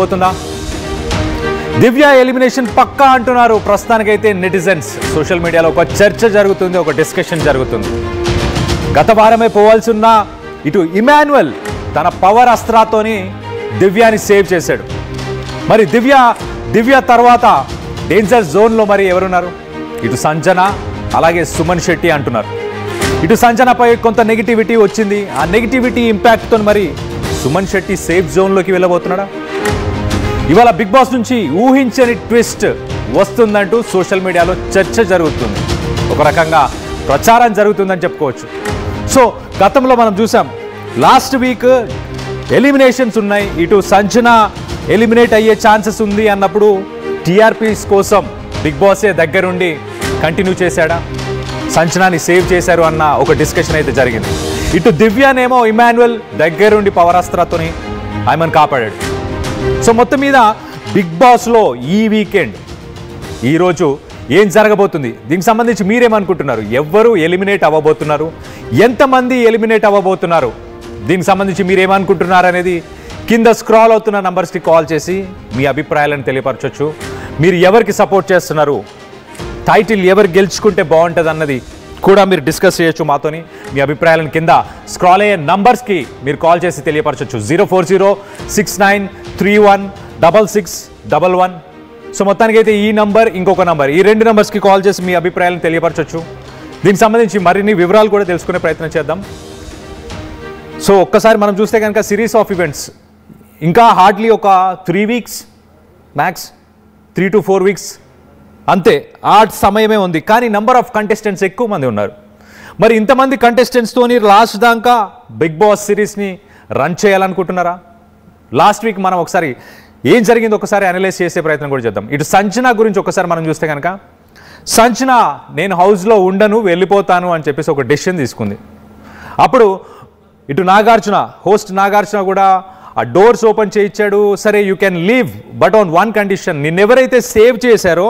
పోతుందా? దివ్య ఎలిమినేషన్ పక్కా అంటున్నారు ప్రస్తుతానికైతే నెటిజన్స్. సోషల్ మీడియాలో ఒక చర్చ జరుగుతుంది, ఒక డిస్కషన్ జరుగుతుంది. గత వారమే పోవాల్సి ఉన్న ఇటు ఇమాన్యుయల్ తన పవర్ అస్త్రాతోని దివ్యాని సేవ్ చేశాడు. మరి దివ్య తర్వాత డేంజర్ జోన్లో మరి ఎవరున్నారు? ఇటు సంజన అలాగే సుమన్ శెట్టి అంటున్నారు. ఇటు సంజనపై కొంత నెగిటివిటీ వచ్చింది. ఆ నెగిటివిటీ ఇంపాక్ట్తో మరి సుమన్ శెట్టి సేఫ్ జోన్లోకి వెళ్ళబోతున్నాడా? ఇవాళ బిగ్ బాస్ నుంచి ఊహించని ట్విస్ట్ వస్తుందంటూ సోషల్ మీడియాలో చర్చ జరుగుతుంది. ఒక రకంగా ప్రచారం జరుగుతుందని చెప్పుకోవచ్చు. సో గతంలో మనం చూసాం, లాస్ట్ వీక్ ఎలిమినేషన్స్ ఉన్నాయి. ఇటు సంజన ఎలిమినేట్ అయ్యే ఛాన్సెస్ ఉంది అన్నప్పుడు టీఆర్పీస్ కోసం బిగ్ బాసే దగ్గరుండి కంటిన్యూ చేశాడా? సంజనాని సేవ్ చేశారు అన్న ఒక డిస్కషన్ అయితే జరిగింది. ఇటు దివ్యానేమో ఇమాన్యుయల్ దగ్గరుండి పవర్ అస్త్రాతోని ఆమెను కాపాడాడు. సో మొత్తం మీద బిగ్ బాస్లో ఈ వీకెండ్ ఈరోజు ఏం జరగబోతుంది, దీనికి సంబంధించి మీరేమనుకుంటున్నారు? ఎవరు ఎలిమినేట్ అవ్వబోతున్నారు, ఎంతమంది ఎలిమినేట్ అవ్వబోతున్నారు, దీనికి సంబంధించి మీరేమనుకుంటున్నారు అనేది కింద స్క్రాల్ అవుతున్న నంబర్స్కి కాల్ చేసి మీ అభిప్రాయాలను తెలియపరచవచ్చు. మీరు ఎవరికి సపోర్ట్ చేస్తున్నారు, టైటిల్ ఎవరు గెలుచుకుంటే బాగుంటుంది అన్నది కూడా మీరు డిస్కస్ చేయొచ్చు మాతోని. మీ అభిప్రాయాలను కింద స్క్రాల్ అయ్యే నంబర్స్కి మీరు కాల్ చేసి తెలియపరచవచ్చు. 04069316611. సో మొత్తానికైతే ఈ నంబర్, ఇంకొక నంబర్, ఈ రెండు నంబర్స్కి కాల్ చేసి మీ అభిప్రాయాలను తెలియపరచవచ్చు. దీనికి సంబంధించి మరిన్ని వివరాలు కూడా తెలుసుకునే ప్రయత్నం చేద్దాం. సో ఒక్కసారి మనం చూస్తే కనుక సిరీస్ ఆఫ్ ఈవెంట్స్ ఇంకా హార్డ్లీ ఒక 3 వీక్స్ మ్యాక్స్, 3 to 4 వీక్స్ అంతే, ఆ సమయమే ఉంది. కానీ నెంబర్ ఆఫ్ కంటెస్టెంట్స్ ఎక్కువ మంది ఉన్నారు. మరి ఇంతమంది కంటెస్టెంట్స్తోని లాస్ట్ దాకా బిగ్ బాస్ సిరీస్ని రన్ చేయాలనుకుంటున్నారా? లాస్ట్ వీక్ మనం ఒకసారి ఏం జరిగిందో ఒకసారి అనలైజ్ చేసే ప్రయత్నం కూడా చేద్దాం. ఇటు సంజన గురించి ఒకసారి మనం చూస్తే కనుక, సంజన నేను హౌస్లో ఉండను వెళ్ళిపోతాను అని చెప్పేసి ఒక డెసిషన్ తీసుకుంది. అప్పుడు ఇటు నాగార్జున, హోస్ట్ నాగార్జున కూడా ఆ డోర్స్ ఓపెన్ చేయించాడు. సరే you can leave but on one condition, నిన్నెవరైతే సేవ్ చేశారో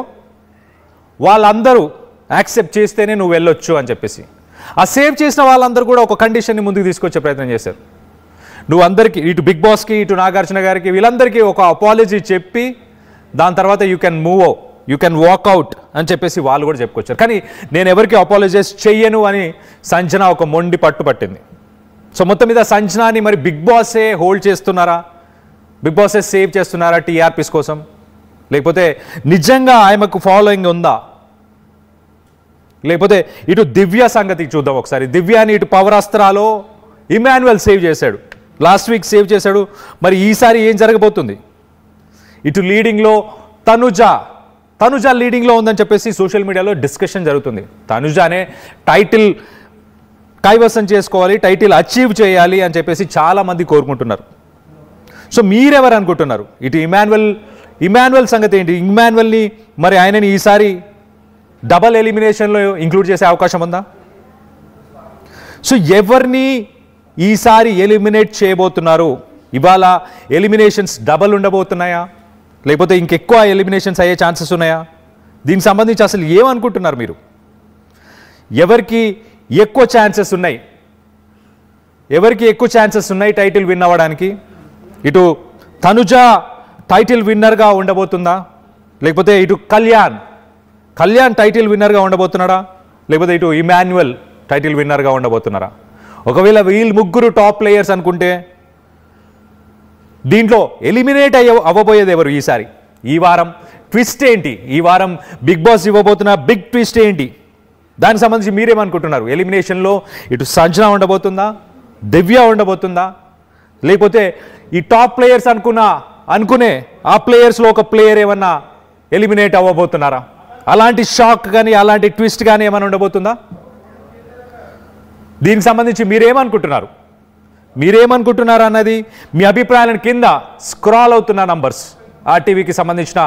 వాళ్ళందరూ యాక్సెప్ట్ చేస్తేనే నువ్వు వెళ్ళొచ్చు అని చెప్పేసి. ఆ సేవ్ చేసిన వాళ్ళందరూ కూడా ఒక కండిషన్ని ముందుకు తీసుకొచ్చే ప్రయత్నం చేశారు. నువ్వు అందరికీ, ఇటు బిగ్ బాస్కి, ఇటు నాగార్జున గారికి, వీళ్ళందరికీ ఒక అపాలజీ చెప్పి దాని తర్వాత you can move, you can walk out అని చెప్పేసి వాళ్ళు కూడా చెప్పుకొచ్చారు. కానీ నేను ఎవరికి అపాలజైజ్ చెయ్యను అని సంజన ఒక మొండి పట్టుపట్టింది. సో మొత్తం మీద సంజనాని మరి బిగ్ బాసే హోల్డ్ చేస్తున్నారా, బిగ్ బాసే సేవ్ చేస్తున్నారా టీఆర్పీస్ కోసం, లేకపోతే నిజంగా ఆమెకు ఫాలోయింగ్ ఉందా? లేకపోతే ఇటు దివ్య సంగతి చూద్దాం ఒకసారి. దివ్యాని ఇటు పవర్ అస్త్రాలో ఇమాన్యుయల్ సేవ్ చేశాడు, లాస్ట్ వీక్ సేవ్ చేశాడు. మరి ఈసారి ఏం జరగబోతుంది? ఇటు లీడింగ్లో తనుజ లీడింగ్లో ఉందని చెప్పేసి సోషల్ మీడియాలో డిస్కషన్ జరుగుతుంది. తనుజానే టైటిల్ కైవసం చేసుకోవాలి, టైటిల్ అచీవ్ చేయాలి అని చెప్పేసి చాలామంది కోరుకుంటున్నారు. సో మీరెవరు అనుకుంటున్నారు? ఇటు ఇమాన్యుయల్ సంగతి ఏంటి? ఇమాన్యుయల్ని మరి ఆయనని ఈసారి డబల్ ఎలిమినేషన్లో ఇంక్లూడ్ చేసే అవకాశం ఉందా? సో ఎవరిని ఈసారి ఎలిమినేట్ చేయబోతున్నారు? ఇవాళ ఎలిమినేషన్స్ డబల్ ఉండబోతున్నాయా, లేకపోతే ఇంకెక్కువ ఎలిమినేషన్స్ అయ్యే ఛాన్సెస్ ఉన్నాయా? దీనికి సంబంధించి అసలు ఏమనుకుంటున్నారు మీరు? ఎవరికి ఎక్కువ ఛాన్సెస్ ఉన్నాయి, ఎవరికి ఎక్కువ ఛాన్సెస్ ఉన్నాయి టైటిల్ విన్ అవ్వడానికి? ఇటు తనుజ టైటిల్ విన్నర్గా ఉండబోతుందా, లేకపోతే ఇటు కళ్యాణ్ టైటిల్ విన్నర్గా ఉండబోతున్నాడా, లేకపోతే ఇటు ఇమాన్యుయల్ టైటిల్ విన్నర్గా ఉండబోతున్నారా? ఒకవేళ వీళ్ళు ముగ్గురు టాప్ ప్లేయర్స్ అనుకుంటే దీంట్లో ఎలిమినేట్ అవ్వబోయేది ఎవరు ఈసారి? ఈ వారం ట్విస్ట్ ఏంటి? ఈ వారం బిగ్ బాస్ ఇవ్వబోతున్న బిగ్ ట్విస్ట్ ఏంటి? దానికి సంబంధించి మీరేమనుకుంటున్నారు? ఎలిమినేషన్లో ఇటు సంజన ఉండబోతుందా, దివ్య ఉండబోతుందా, లేకపోతే ఈ టాప్ ప్లేయర్స్ అనుకునే ఆ ప్లేయర్స్లో ఒక ప్లేయర్ ఏమన్నా ఎలిమినేట్ అవ్వబోతున్నారా? అలాంటి షాక్ కానీ అలాంటి ట్విస్ట్ కానీ ఏమైనా ఉండబోతుందా? దీనికి సంబంధించి మీరేమనుకుంటున్నారు అన్నది మీ అభిప్రాయాలను కింద స్క్రాల్ అవుతున్న నంబర్స్, ఆర్టీవీకి సంబంధించిన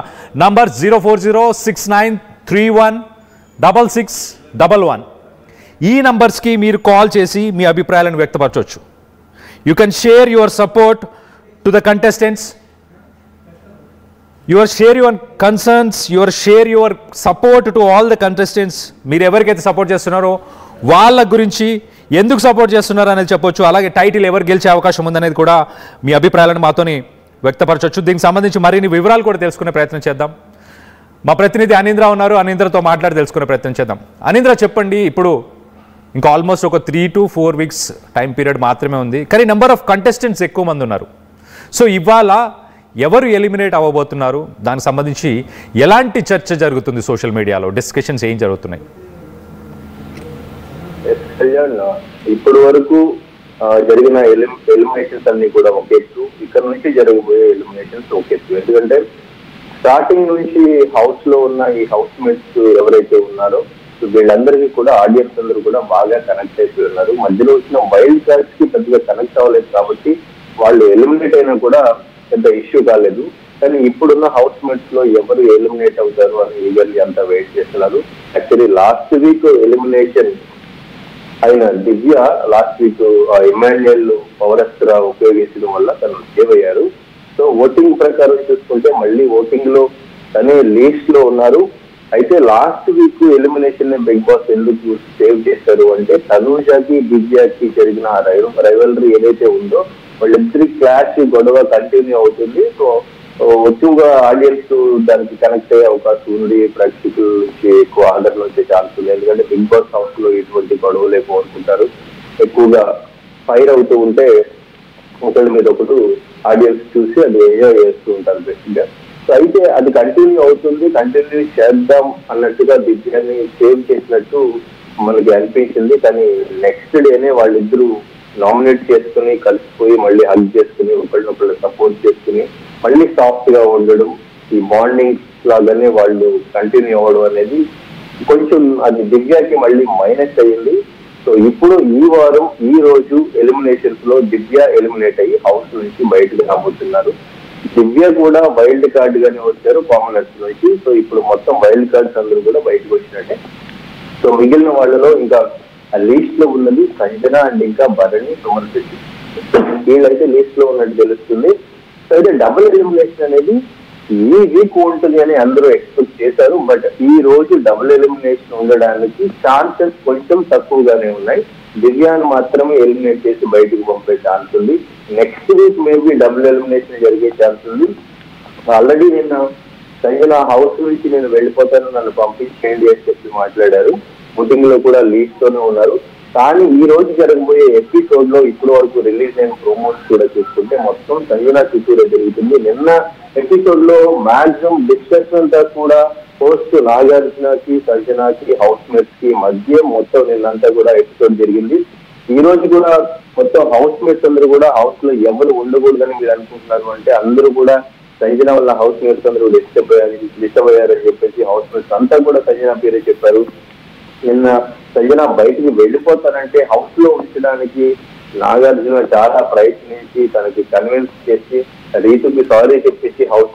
నంబర్ 04069316611. ఈ నంబర్స్కి మీరు కాల్ చేసి మీ అభిప్రాయాలను వ్యక్తపరచవచ్చు. You can share your support to the contestants, share your concerns, share your support to all the contestants. మీరు ఎవరికైతే సపోర్ట్ చేస్తున్నారో వాళ్ళ గురించి ఎందుకు సపోర్ట్ చేస్తున్నారు అనేది చెప్పొచ్చు. అలాగే టైటిల్ ఎవరు గెలిచే అవకాశం ఉందనేది కూడా మీ అభిప్రాయాలను మాతోని వ్యక్తపరచవచ్చు. దీనికి సంబంధించి మరిన్ని వివరాలు కూడా తెలుసుకునే ప్రయత్నం చేద్దాం. మా ప్రతినిధి అనింద్ర ఉన్నారు. అనింద్రతో మాట్లాడి తెలుసుకునే ప్రయత్నం చేద్దాం. అనింద్ర, చెప్పండి, ఇప్పుడు ఇంకా ఆల్మోస్ట్ ఒక 3 to 4 weeks టైం పీరియడ్ మాత్రమే ఉంది, కానీ నెంబర్ ఆఫ్ కంటెస్టెంట్స్ ఎక్కువ మంది ఉన్నారు. సో ఇవాళ ఎవరు ఎలిమినేట్ అవ్వబోతున్నారు, దానికి సంబంధించి ఎలాంటి చర్చ జరుగుతుంది, సోషల్ మీడియాలో డిస్కషన్స్ ఏం జరుగుతున్నాయి? ఇప్పటి వరకు జరిగిన ఎలిమినేషన్స్ అన్ని కూడా ఒక ఎత్తు, ఇక్కడ నుంచి జరగబోయే ఎలిమినేషన్స్ ఒక ఎత్తు. ఎందుకంటే స్టార్టింగ్ నుంచి హౌస్ లో ఉన్న ఈ హౌస్ మేట్స్ ఎవరైతే ఉన్నారో వీళ్ళందరికీ కూడా ఆడియన్స్ అందరూ కూడా బాగా కనెక్ట్ అయిపోయి ఉన్నారు. మధ్యలో వచ్చిన వైల్డ్ కార్డ్స్ కి పెద్దగా కనెక్ట్ అవ్వలేదు కాబట్టి వాళ్ళు ఎలిమినేట్ అయినా కూడా పెద్ద ఇష్యూ కాలేదు. కానీ ఇప్పుడున్న హౌస్ మేట్స్ లో ఎవరు ఎలిమినేట్ అవుతారు అని ఈగర్లీ అంతా వెయిట్ చేస్తున్నారు. యాక్చువల్లీ లాస్ట్ వీక్ ఎలిమినేషన్ అయిన దివ్య లాస్ట్ వీక్ ఇమాన్యుయల్ పౌరస్త్ర ఉపయోగించడం వల్ల తను సేవ్ అయ్యారు. సో ఓటింగ్ ప్రకారం చూసుకుంటే మళ్ళీ ఓటింగ్ లో తనే లీస్ట్ లో ఉన్నారు. అయితే last week elimination big boss ఎందుకు సేవ్ చేశారు అంటే తనూజకి దివ్యకి జరిగిన రైవలరీ ఏదైతే ఉందో వాళ్ళిద్దరి క్లాష్ గొడవ కంటిన్యూ అవుతుంది. సో ఎక్కువగా ఆడియన్స్ దానికి కనెక్ట్ అయ్యే అవకాశం ఉంది. ప్రేక్షకుల నుంచి ఎక్కువ ఆర్డర్ వచ్చే ఛాన్స్ ఉంది. ఎందుకంటే బిగ్ బాస్ హౌస్ లో ఇటువంటి గొడవలే కోరుకుంటారు. ఎక్కువగా ఫైర్ అవుతూ ఉంటే ఒకరి మీద ఒకరు ఆడియన్స్ చూసి అది ఎంజాయ్ చేస్తూ ఉంటారు బేసిక్ గా. సో అయితే అది కంటిన్యూ అవుతుంది, కంటిన్యూ చేద్దాం అన్నట్టుగా దివ్యాన్ని సేవ్ చేసినట్టు మనకి అనిపించింది. కానీ నెక్స్ట్ డేనే వాళ్ళిద్దరూ నామినేట్ చేసుకుని కలిసిపోయి మళ్ళీ హగ్ చేసుకుని ఒకళ్ళనొకళ్ళు సపోర్ట్ చేసుకుని మళ్ళీ సాఫ్ట్ గా ఉండడం, ఈ బాండింగ్ లాగానే వాళ్ళు కంటిన్యూ అవ్వడం అనేది కొంచెం అది దివ్యకి మళ్ళీ మైనస్ అయ్యింది. సో ఇప్పుడు ఈ వారం ఈ రోజు ఎలిమినేషన్స్ లో దివ్య ఎలిమినేట్ అయ్యి హౌస్ నుంచి బయటకు రాబోతున్నారు. దివ్య కూడా వైల్డ్ కార్డ్ గానే వచ్చారు కామనర్స్ నుంచి. సో ఇప్పుడు మొత్తం వైల్డ్ కార్డ్స్ అందరూ కూడా బయటకు వచ్చినట్టే. సో మిగిలిన వాళ్ళలో ఇంకా ఆ లీస్ట్ లో ఉన్నది సంజన అండ్ ఇంకా భరణి, సుమన్ శెట్టి, వీళ్ళైతే లీస్ట్ లో ఉన్నట్టు తెలుస్తుంది. సో అయితే డబుల్ ఎలిమినేషన్ అనేది ఈ వీక్ ఉంటుంది అని అందరూ ఎక్స్పెక్ట్ చేశారు. బట్ ఈ రోజు డబుల్ ఎలిమినేషన్ ఉండడానికి ఛాన్సెస్ కొంచెం తక్కువగానే ఉన్నాయి. దివ్యాన్ని మాత్రమే ఎలిమినేట్ చేసి బయటకు పంపే ఛాన్స్ ఉంది. Next week maybe double elimination జరిగే ఛాన్స్ ఉంది. ఆల్రెడీ నిన్న సంజన హౌస్ నుంచి నేను వెళ్ళిపోతాను, నన్ను పంపించేయండి అని చెప్పి మాట్లాడారు. ఓటింగ్ లో కూడా లీడ్ తోనే ఉన్నారు. కానీ ఈ రోజు జరగబోయే ఎపిసోడ్ లో ఇప్పటి వరకు రిలీజ్ అయిన ప్రోమోస్ కూడా చూసుకుంటే మొత్తం సంజన చుట్టూరే జరుగుతుంది. నిన్న ఎపిసోడ్ లో మాక్సిమం డిస్కషన్ అంతా కూడా పోస్ట్ నాగార్జునకి సంజనకి హౌస్ మేట్స్ కి మధ్య మొత్తం నిన్నంతా కూడా ఎపిసోడ్ జరిగింది. ఈ రోజు కూడా మొత్తం హౌస్ మేట్స్ అందరూ కూడా హౌస్ లో ఎవరు ఉండకూడదని మీరు అనుకుంటున్నారు అంటే అందరూ కూడా సంజన వల్ల హౌస్ మేట్స్ అందరూ డిస్టర్బ్ అయ్యారని చెప్పేసి హౌస్ మేట్స్ అంతా కూడా సంజన పేరే చెప్పారు. నిన్న సంజన బయటికి వెళ్ళిపోతానంటే హౌస్ లో ఉంచడానికి నాగార్జున చాలా ప్రయత్నించి తనకి కన్విన్స్ చేసి రీతుకి సారీ చెప్పేసి హౌస్